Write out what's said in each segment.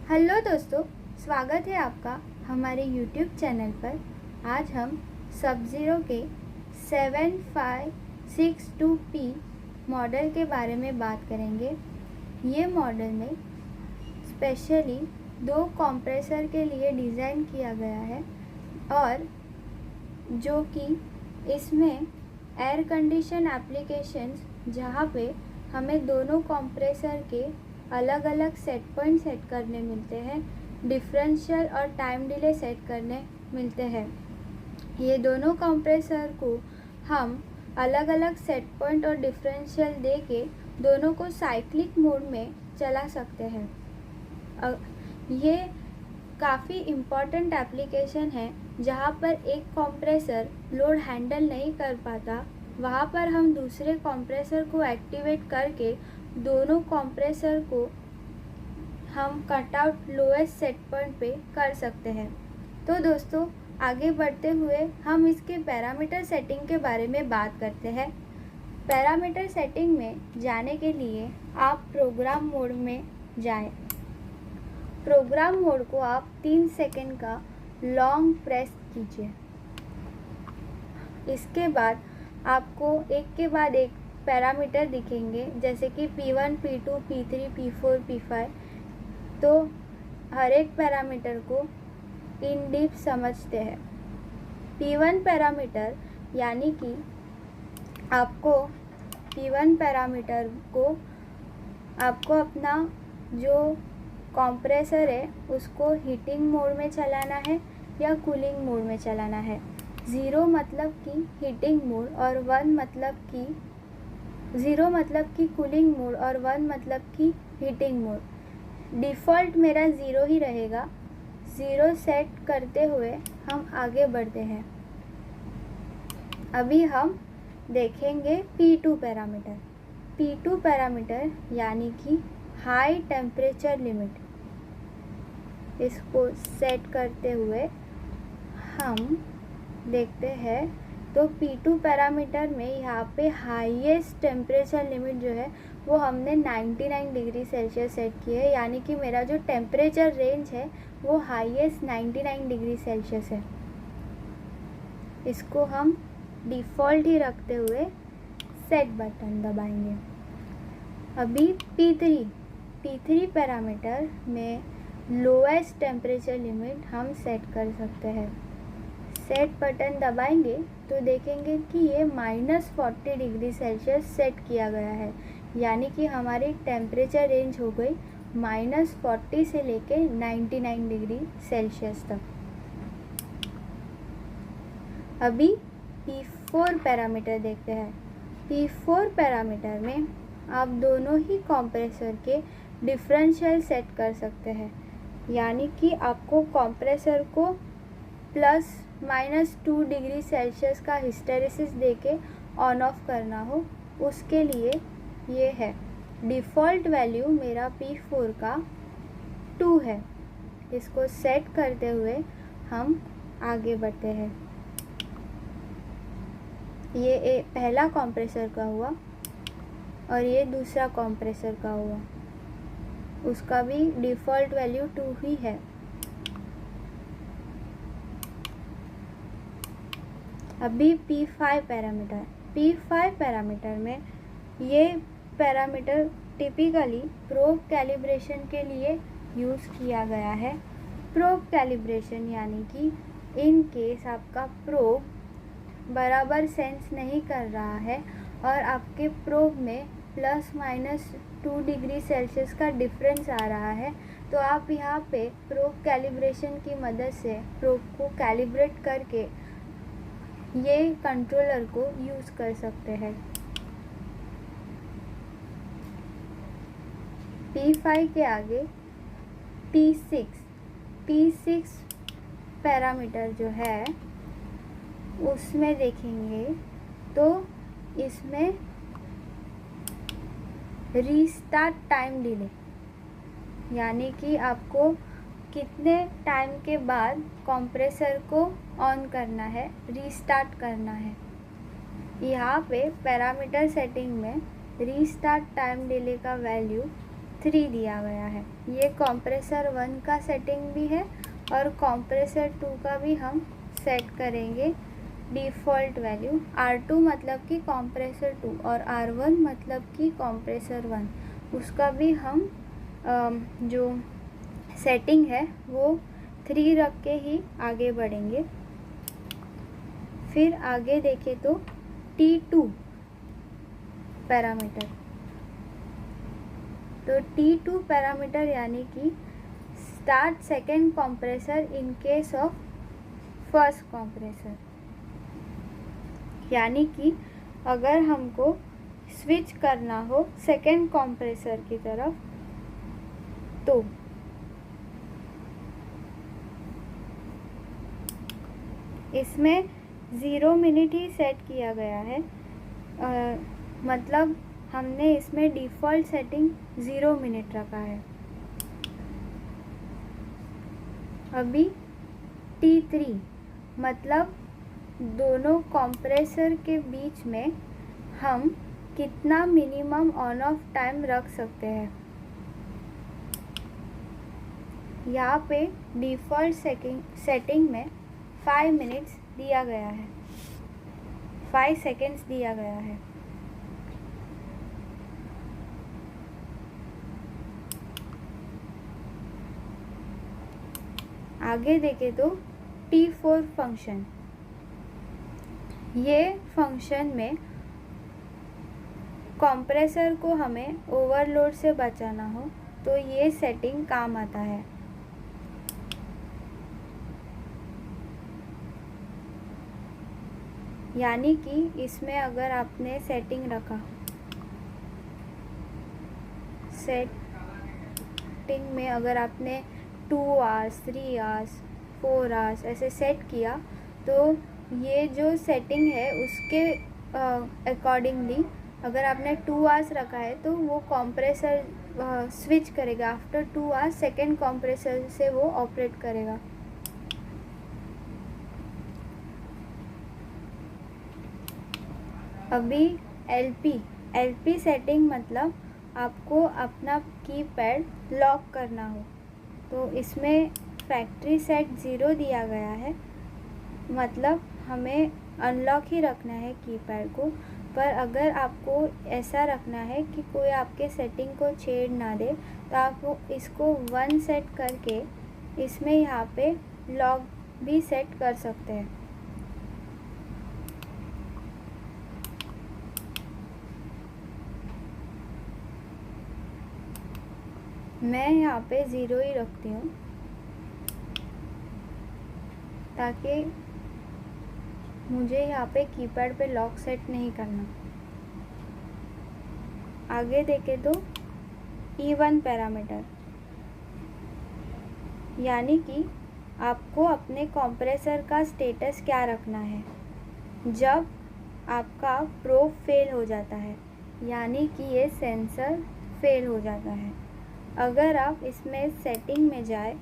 Hello दोस्तों, स्वागत है आपका हमारे YouTube चैनल पर। आज हम सब-ज़ीरो के 7562P मॉडल के बारे में बात करेंगे। ये मॉडल में स्पेशली 2 कंप्रेसर के लिए डिज़ाइन किया गया है और जो कि इसमें एयर कंडीशन एप्लीकेशंस जहाँ पे हमें दोनों कंप्रेसर के अलग अलग सेट पॉइंट सेट करने मिलते हैं, डिफरेंशियल और टाइम डिले सेट करने मिलते हैं। ये दोनों कंप्रेसर को हम अलग अलग सेट पॉइंट और डिफरेंशियल दे के दोनों को साइक्लिक मोड में चला सकते हैं। ये काफ़ी इम्पॉर्टेंट एप्लीकेशन है जहाँ पर एक कंप्रेसर लोड हैंडल नहीं कर पाता, वहाँ पर हम दूसरे कंप्रेसर को एक्टिवेट करके दोनों कंप्रेसर को हम cut out lowest set point पे कर सकते हैं। तो दोस्तों, आगे बढ़ते हुए हम इसके पैरामीटर सेटिंग के बारे में बात करते हैं। पैरामीटर सेटिंग में जाने के लिए आप प्रोग्राम मोड में जाएं। प्रोग्राम मोड को आप 3 सेकंड का लॉन्ग प्रेस कीजिए। इसके बाद आपको एक के बाद एक पैरामीटर दिखेंगे, जैसे कि P1, P2, P3, P4, P5। तो हर एक पैरामीटर को इन डीप समझते हैं। P1 पैरामीटर यानी कि आपको P1 पैरामीटर को आपको अपना जो कंप्रेसर है उसको हीटिंग मोड में चलाना है या कूलिंग मोड में चलाना है। 0 मतलब कि हीटिंग मोड और 1 मतलब कि 0 मतलब कि कूलिंग मोड और 1 मतलब कि हीटिंग मोड। डिफ़ॉल्ट मेरा 0 ही रहेगा। 0 सेट करते हुए हम आगे बढ़ते हैं। अभी हम देखेंगे P2 पैरामीटर। P2 पैरामीटर यानी कि हाई टेम्परेचर लिमिट, इसको सेट करते हुए हम देखते हैं तो P2 पैरामीटर में यहाँ पे हाईएस्ट टेम्परेचर लिमिट जो है वो हमने 99 डिग्री सेल्सियस सेट की है, यानी कि मेरा जो टेम्परेचर रेंज है वो हाईएस्ट 99 डिग्री सेल्सियस है। इसको हम डिफ़ॉल्ट ही रखते हुए सेट बटन दबाएंगे। अभी P3 पैरामीटर में लोएस्ट टेम्परेचर लिमिट हम सेट कर सकते हैं। सेट बटन दबाएंगे तो देखेंगे कि ये -40 डिग्री सेल्सियस सेट किया गया है, यानी कि हमारी टेम्परेचर रेंज हो गई -40 से लेके 99 डिग्री सेल्सियस तक। अभी P4 पैरामीटर देखते हैं। P4 पैरामीटर में आप दोनों ही कंप्रेसर के डिफरेंशियल सेट कर सकते हैं, यानी कि आपको कंप्रेसर को +-2 डिग्री सेल्सियस का हिस्टेरिसिस देके ऑन ऑफ करना हो, उसके लिए ये है। डिफ़ॉल्ट वैल्यू मेरा P4 का 2 है। इसको सेट करते हुए हम आगे बढ़ते हैं। ये पहला कंप्रेसर का हुआ और ये दूसरा कंप्रेसर का हुआ, उसका भी डिफ़ॉल्ट वैल्यू 2 ही है। अभी P5 पैरामीटर में ये पैरामीटर टिपिकली प्रोब कैलिब्रेशन के लिए यूज़ किया गया है। प्रोब कैलिब्रेशन यानी कि इन केस आपका प्रोब बराबर सेंस नहीं कर रहा है और आपके प्रोब में +-2 डिग्री सेल्सियस का डिफरेंस आ रहा है, तो आप यहाँ पे प्रोब कैलिब्रेशन की मदद से प्रोब को कैलिब्रेट करके ये कंट्रोलर को यूज़ कर सकते हैं। P5 के आगे P6 पैरामीटर जो है उसमें देखेंगे तो इसमें रीस्टार्ट टाइम डिले, यानी कि आपको कितने टाइम के बाद कंप्रेसर को ऑन करना है, रीस्टार्ट करना है। यहाँ पे पैरामीटर सेटिंग में रीस्टार्ट टाइम डिले का वैल्यू 3 दिया गया है। ये कंप्रेसर 1 का सेटिंग भी है और कंप्रेसर 2 का भी हम सेट करेंगे डिफ़ॉल्ट वैल्यू। R2 मतलब कि कंप्रेसर 2 और R1 मतलब कि कंप्रेसर 1, उसका भी हम जो सेटिंग है वो 3 रख के ही आगे बढ़ेंगे। फिर आगे देखें तो T2 पैरामीटर, तो T2 पैरामीटर यानी कि start second compressor in case of first compressor, यानी कि अगर हमको स्विच करना हो सेकेंड कंप्रेसर की तरफ तो इसमें 0 मिनट ही सेट किया गया है। मतलब हमने इसमें डिफ़ॉल्ट सेटिंग 0 मिनट रखा है। अभी T3 मतलब दोनों कंप्रेसर के बीच में हम कितना मिनिमम ऑन ऑफ टाइम रख सकते हैं। यहाँ पे डिफ़ॉल्ट सेटिंग में 5 मिनट्स दिया गया है, 5 सेकेंड्स दिया गया है। आगे देखें तो T4 फंक्शन, ये फंक्शन में कंप्रेसर को हमें ओवरलोड से बचाना हो तो ये सेटिंग काम आता है। यानी कि इसमें अगर आपने सेटिंग रखा, सेटिंग में अगर आपने 2 आवर्स 3 आवर्स 4 आवर्स ऐसे सेट किया तो ये जो सेटिंग है उसके अकॉर्डिंगली अगर आपने 2 आवर्स रखा है तो वो कंप्रेसर स्विच करेगा। आफ्टर 2 आवर्स सेकेंड कंप्रेसर से वो ऑपरेट करेगा। अभी एलपी सेटिंग मतलब आपको अपना कीपैड लॉक करना हो तो इसमें फैक्ट्री सेट 0 दिया गया है, मतलब हमें अनलॉक ही रखना है कीपैड को। पर अगर आपको ऐसा रखना है कि कोई आपके सेटिंग को छेड़ ना दे तो आप इसको 1 सेट करके इसमें यहाँ पे लॉक भी सेट कर सकते हैं। मैं यहाँ पे 0 ही रखती हूँ ताकि मुझे यहाँ पे कीपैड पे लॉक सेट नहीं करना। आगे देखें तो E1 पैरामीटर, यानी कि आपको अपने कंप्रेसर का स्टेटस क्या रखना है जब आपका प्रोब फेल हो जाता है, यानी कि ये सेंसर फेल हो जाता है। अगर आप इसमें सेटिंग में जाए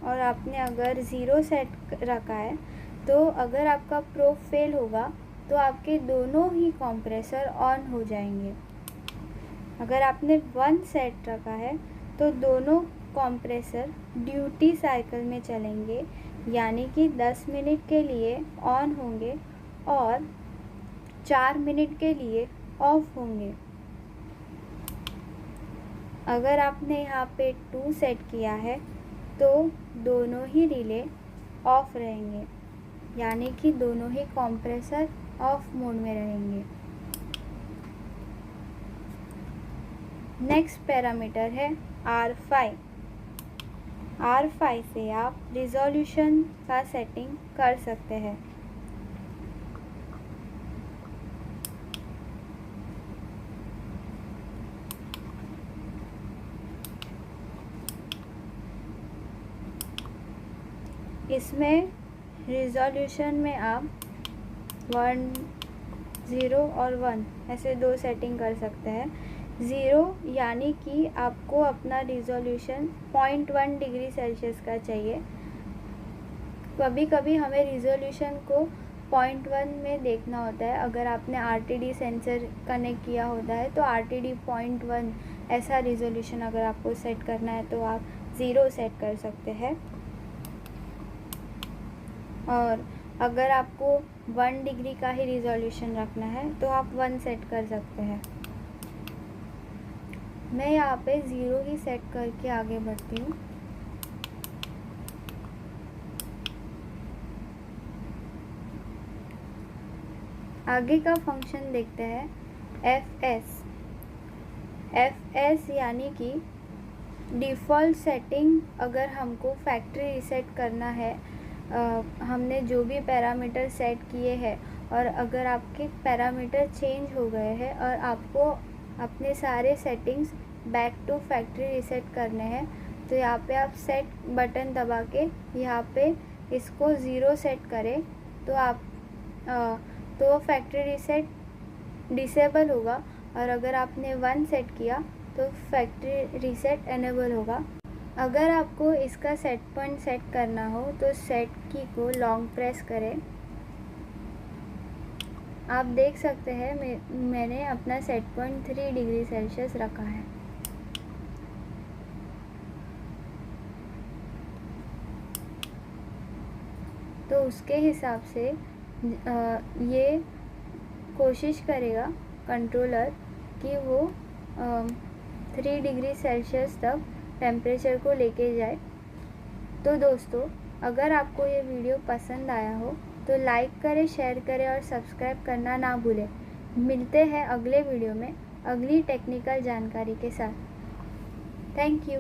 और आपने अगर 0 सेट रखा है तो अगर आपका प्रोब फेल होगा तो आपके दोनों ही कंप्रेसर ऑन हो जाएंगे। अगर आपने 1 सेट रखा है तो दोनों कंप्रेसर ड्यूटी साइकिल में चलेंगे, यानी कि 10 मिनट के लिए ऑन होंगे और 4 मिनट के लिए ऑफ होंगे। अगर आपने यहाँ पे 2 सेट किया है तो दोनों ही रिले ऑफ रहेंगे, यानी कि दोनों ही कंप्रेसर ऑफ मोड में रहेंगे। नेक्स्ट पैरामीटर है R5। R5 से आप रिजोल्यूशन का सेटिंग कर सकते हैं। इसमें रिजोल्यूशन में आप 1 0 और 1 ऐसे 2 सेटिंग कर सकते हैं। 0 यानी कि आपको अपना रिजोल्यूशन 0.1 डिग्री सेल्सियस का चाहिए। कभी कभी हमें रिजोल्यूशन को 0.1 में देखना होता है। अगर आपने RTD सेंसर कनेक्ट किया होता है तो RTD 0.1 ऐसा रिजोल्यूशन अगर आपको सेट करना है तो आप 0 सेट कर सकते हैं। और अगर आपको 1 डिग्री का ही रिजोल्यूशन रखना है तो आप 1 सेट कर सकते हैं। मैं यहाँ पे 0 ही सेट करके आगे बढ़ती हूँ। आगे का फंक्शन देखते हैं एफ एस यानी कि डिफ़ॉल्ट सेटिंग। अगर हमको फैक्ट्री रीसेट करना है, हमने जो भी पैरामीटर सेट किए हैं और अगर आपके पैरामीटर चेंज हो गए हैं और आपको अपने सारे settings back to factory reset करने हैं, तो यहाँ पे आप सेट बटन दबा के यहाँ पे इसको 0 सेट करें तो आप तो फैक्ट्री रीसेट डिसेबल होगा। और अगर आपने 1 सेट किया तो फैक्ट्री रीसेट एनेबल होगा। अगर आपको इसका सेट पॉइंट सेट करना हो तो सेट की को लॉन्ग प्रेस करें। आप देख सकते हैं मैंने अपना सेट पॉइंट 3 डिग्री सेल्सियस रखा है। तो उसके हिसाब से ये कोशिश करेगा कंट्रोलर कि वो 3 डिग्री सेल्सियस तक टेम्परेचर को लेके जाए। तो दोस्तों, अगर आपको ये वीडियो पसंद आया हो तो लाइक करें, शेयर करें और सब्सक्राइब करना ना भूलें। मिलते हैं अगले वीडियो में अगली टेक्निकल जानकारी के साथ। Thank you.